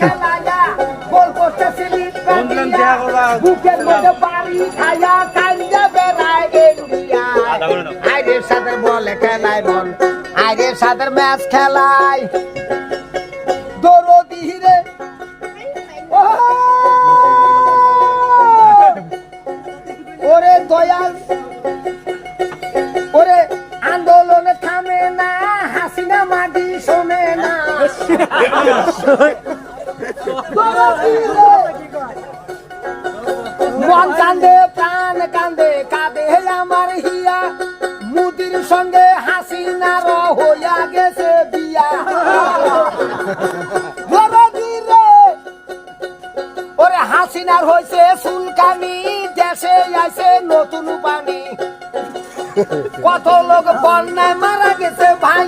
খেলায়া গোল করতেছিলি বুকের মধ্যে বাড়ি খায়া কান্দে বেড়ায় ইন্ডিয়া আইরে সাদের বলে খেলায় মন আইরে সাদের ম্যাচ খেলায় দৌড় দিহিরে ওরে দয়াল ওরে আন্দোলন থামে না হাসিনা মাটি শোনে না মন কান্দে প্রাণ কান্দে কাঁদে আমার হিয়া মুদির সঙ্গে হাসিনার হইয়া গেছে বিয়া ওরে হাসিনার হয়েছে সুলকানি দেশে আইছে নতুন পানি কত লোক বন্যায় মারা গেছে ভাই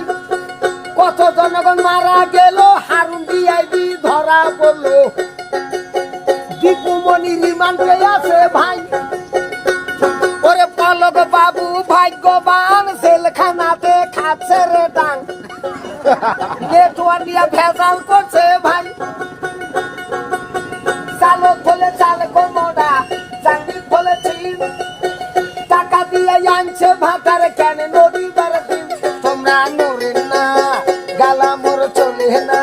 কত জনগণ মারা গেল হারুন ডিআইবি ধরা পড়লো দীপুমণি রিমান্ডে আছে ভাই ওরে পলক বাবু ভাগ্যবান জেলখানাতে খাচ্ছে রে ডাং নেটওয়ার্ক দিয়া ভেজাল করছে ভাই চালক বলে চালক মোড়া চাকরি বলেছি টাকা দিয়ে আনছে ভাতার কেন নদী দিন তোমরা নড়েন না গালা মোর চলে না